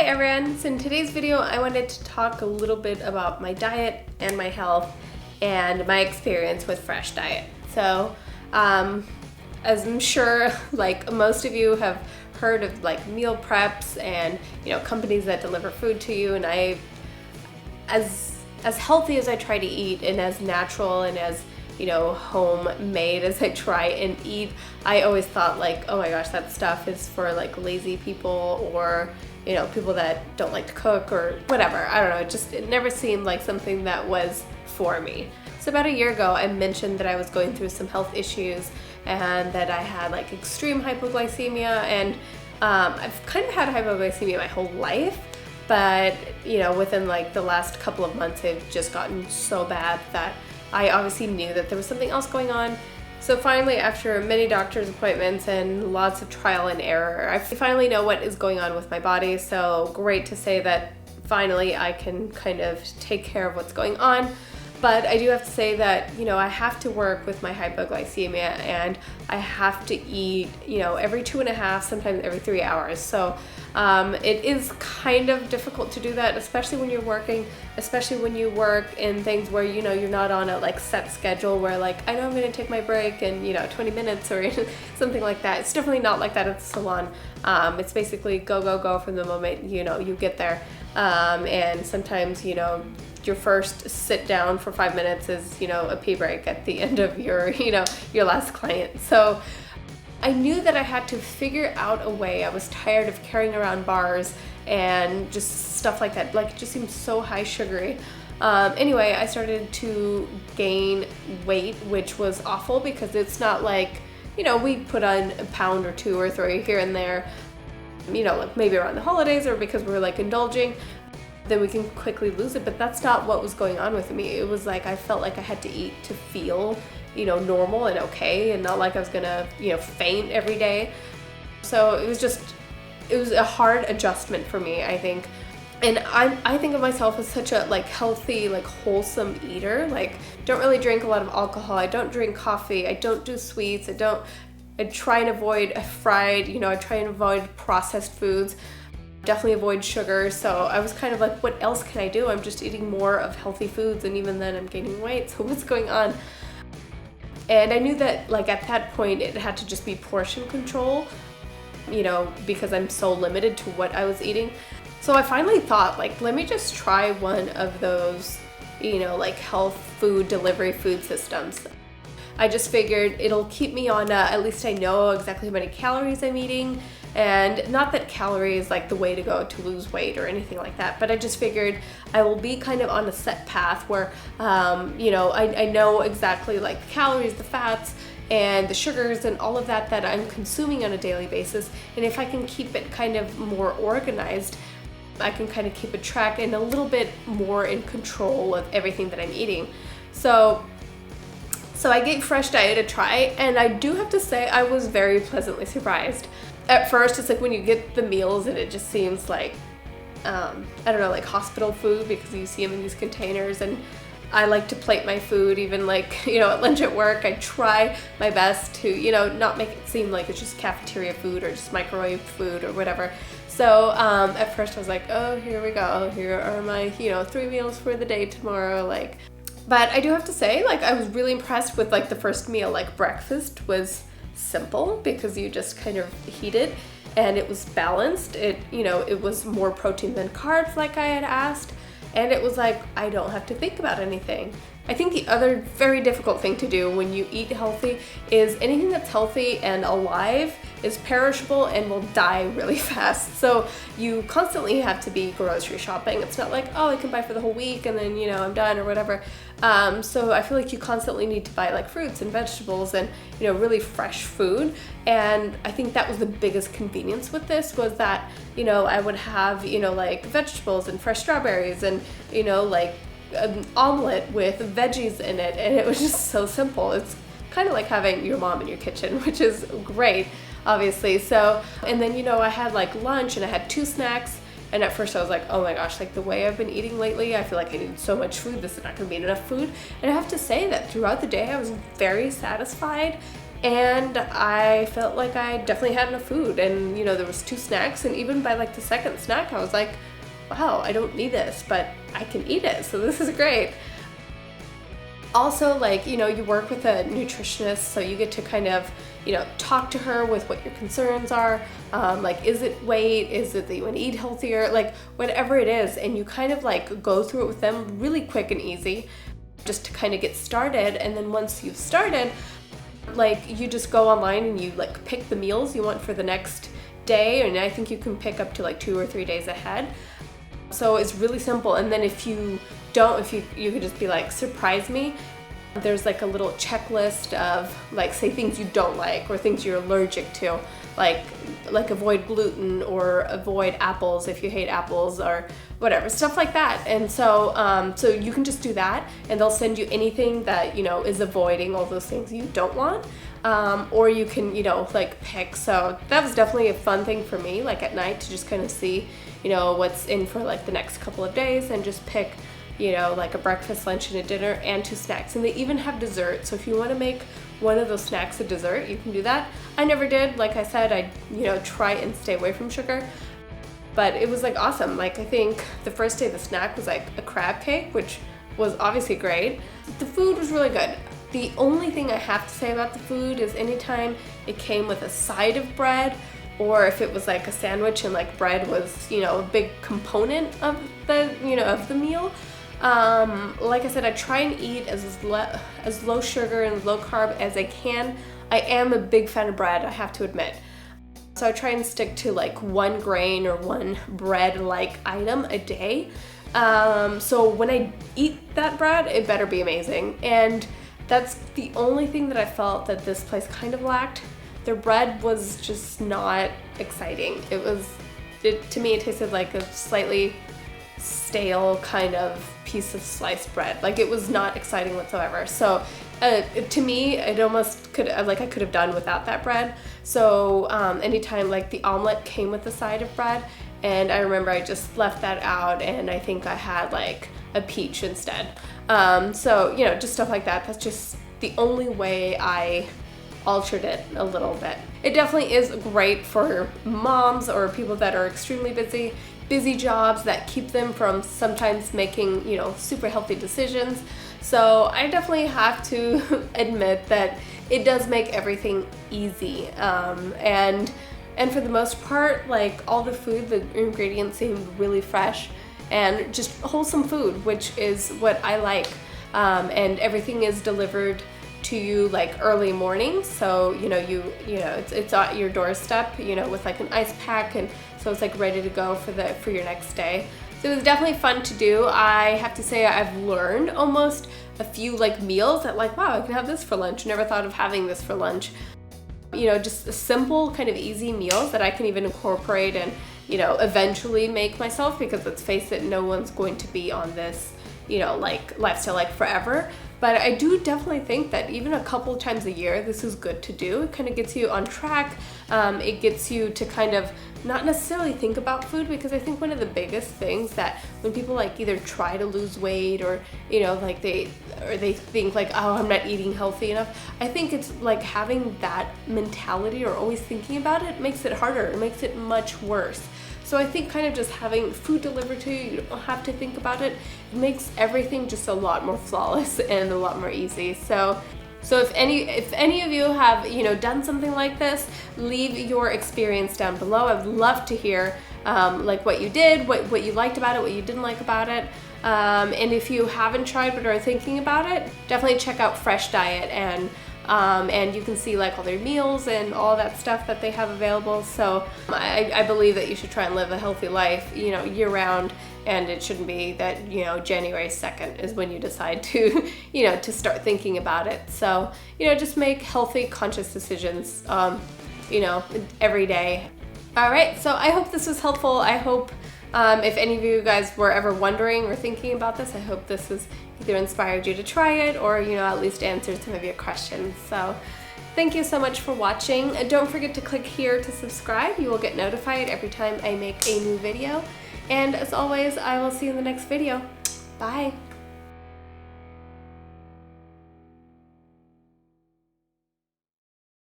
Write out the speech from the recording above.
everyone, so in today's video I wanted to talk a little bit about my diet and my health and my experience with Fresh Diet. So as I'm sure like most of you have heard of like meal preps and companies that deliver food to you, and I as healthy as I try to eat and as natural and as homemade as I try and eat, I always thought like, oh my gosh, that stuff is for like lazy people or people that don't like to cook or whatever. I don't know, it never seemed like something that was for me. So about a year ago I mentioned that I was going through some health issues and that I had like extreme hypoglycemia, and I've kind of had hypoglycemia my whole life, but within like the last couple of months it's just gotten so bad that I obviously knew that there was something else going on. So finally, after many doctor's appointments and lots of trial and error, I finally know what is going on with my body. So great to say that finally I can kind of take care of what's going on. But I do have to say that, I have to work with my hypoglycemia, and I have to eat, every 2.5, sometimes every 3 hours. So it is kind of difficult to do that, especially when you're working, especially when you work in things where, you're not on a like set schedule where like, I know I'm going to take my break in, 20 minutes or something like that. It's definitely not like that at the salon. It's basically go from the moment, you get there. And sometimes, your first sit down for 5 minutes is, a pee break at the end of your, your last client. So I knew that I had to figure out a way. I was tired of carrying around bars and just stuff like that. Like, it just seemed so high sugary. Anyway, I started to gain weight, which was awful because it's not like, we put on a pound or 2 or 3 here and there, like maybe around the holidays or because we're like indulging, then we can quickly lose it. But that's not what was going on with me. It was like I felt like I had to eat to feel normal and okay, and not like I was gonna faint every day. So it was a hard adjustment for me, I think. And I think of myself as such a like healthy, like wholesome eater. Like, don't really drink a lot of alcohol, I don't drink coffee, I don't do sweets, I try and avoid fried, I try and avoid processed foods, definitely avoid sugar. So I was kind of like, what else can I do? I'm just eating more of healthy foods, and even then I'm gaining weight, so what's going on? And I knew that like at that point it had to just be portion control, because I'm so limited to what I was eating. So I finally thought like, let me just try one of those, like health food delivery food systems. I just figured it'll keep me on, at least I know exactly how many calories I'm eating. And not that calorie is like the way to go to lose weight or anything like that, but I just figured I will be kind of on a set path where, I know exactly like the calories, the fats, and the sugars and all of that I'm consuming on a daily basis. And if I can keep it kind of more organized, I can kind of keep a track and a little bit more in control of everything that I'm eating. So I gave Fresh Diet a try, and I do have to say I was very pleasantly surprised. At first, it's like when you get the meals and it just seems like, I don't know, like hospital food, because you see them in these containers, and I like to plate my food even like, at lunch at work. I try my best to, not make it seem like it's just cafeteria food or just microwave food or whatever. So at first I was like, oh, here we go. Here are my, 3 meals for the day tomorrow. Like, but I do have to say, like, I was really impressed with like the first meal. Like, breakfast was simple because you just kind of heat it, and it was balanced. It was more protein than carbs like I had asked, and it was like I don't have to think about anything. I think the other very difficult thing to do when you eat healthy is anything that's healthy and alive is perishable and will die really fast. So you constantly have to be grocery shopping. It's not like, oh, I can buy for the whole week and then, I'm done or whatever. So I feel like you constantly need to buy like fruits and vegetables and, really fresh food. And I think that was the biggest convenience with this, was that, I would have, like vegetables and fresh strawberries and, like an omelet with veggies in it, and it was just so simple. It's kind of like having your mom in your kitchen, which is great, obviously. So, and then I had like lunch and I had 2 snacks, and at first I was like, oh my gosh, like the way I've been eating lately, I feel like I need so much food, this is not gonna be enough food. And I have to say that throughout the day I was very satisfied, and I felt like I definitely had enough food. And you know, there was 2 snacks, and even by like the second snack I was like, wow, I don't need this, but I can eat it, so this is great. Also, like, you know, you work with a nutritionist, so you get to kind of, you know, talk to her with what your concerns are. Like, is it weight? Is it that you want to eat healthier? Like, whatever it is, and you kind of like go through it with them really quick and easy, just to kind of get started. And then once you've started, like, you just go online and you like pick the meals you want for the next day, and I think you can pick up to like 2 or 3 days ahead. So it's really simple. And then if you don't, if you could just be like, surprise me. There's like a little checklist of like, say, things you don't like or things you're allergic to, like avoid gluten or avoid apples if you hate apples or whatever, stuff like that. And so so you can just do that, and they'll send you anything that, you know, is avoiding all those things you don't want. Or you can, you know, like pick. So that was definitely a fun thing for me, like at night, to just kind of see, you know, what's in for like the next couple of days, and just pick, you know, like a breakfast, lunch, and a dinner, and 2 snacks. And they even have dessert, so if you want to make one of those snacks a dessert, you can do that. I never did. Like I said, I, you know, try and stay away from sugar, but it was like awesome. Like, I think the first day the snack was like a crab cake, which was obviously great. The food was really good. The only thing I have to say about the food is anytime it came with a side of bread, or if it was like a sandwich and like bread was, you know, a big component of the, you know, of the meal. Like I said, I try and eat as low sugar and low carb as I can. I am a big fan of bread, I have to admit. So I try and stick to like 1 grain or 1 bread-like item a day. So when I eat that bread, it better be amazing. And that's the only thing that I felt that this place kind of lacked. Their bread was just not exciting. To me, it tasted like a slightly stale kind of piece of sliced bread. Like, it was not exciting whatsoever. So to me, it almost could, like, I could have done without that bread. So anytime like the omelet came with a side of bread, and I remember I just left that out, and I think I had like a peach instead. So, you know, just stuff like that. That's just the only way I altered it a little bit. It definitely is great for moms or people that are extremely busy jobs that keep them from sometimes making, you know, super healthy decisions. So I definitely have to admit that it does make everything easy. And for the most part, like, all the food, the ingredients seemed really fresh and just wholesome food, which is what I like. And everything is delivered to you like early morning, so you know it's at your doorstep, you know, with like an ice pack, and so it's like ready to go for your next day. So it was definitely fun to do. I have to say, I've learned almost a few like meals that, like, wow, I can have this for lunch. Never thought of having this for lunch. You know, just simple kind of easy meals that I can even incorporate and, you know, eventually make myself, because let's face it, no one's going to be on this, you know, like lifestyle like forever. But I do definitely think that even a couple times a year, this is good to do. It kind of gets you on track. It gets you to kind of not necessarily think about food, because I think one of the biggest things that when people like either try to lose weight, or, you know, like they think like, oh, I'm not eating healthy enough. I think it's like having that mentality or always thinking about it makes it harder. It makes it much worse. So I think kind of just having food delivered to you, you don't have to think about it. It makes everything just a lot more flawless and a lot more easy. So if any of you have, you know, done something like this, leave your experience down below. I'd love to hear like what you did, what you liked about it, what you didn't like about it. And if you haven't tried but are thinking about it, definitely check out Fresh Diet, and you can see like all their meals and all that stuff that they have available. So I believe that you should try and live a healthy life, you know, year round, and it shouldn't be that, you know, January 2nd is when you decide to, you know, to start thinking about it. So, you know, just make healthy, conscious decisions, you know, every day. All right, so I hope this was helpful. I hope if any of you guys were ever wondering or thinking about this, I hope this has either inspired you to try it, or, you know, at least answered some of your questions. So thank you so much for watching. Don't forget to click here to subscribe. You will get notified every time I make a new video. And as always, I will see you in the next video. Bye.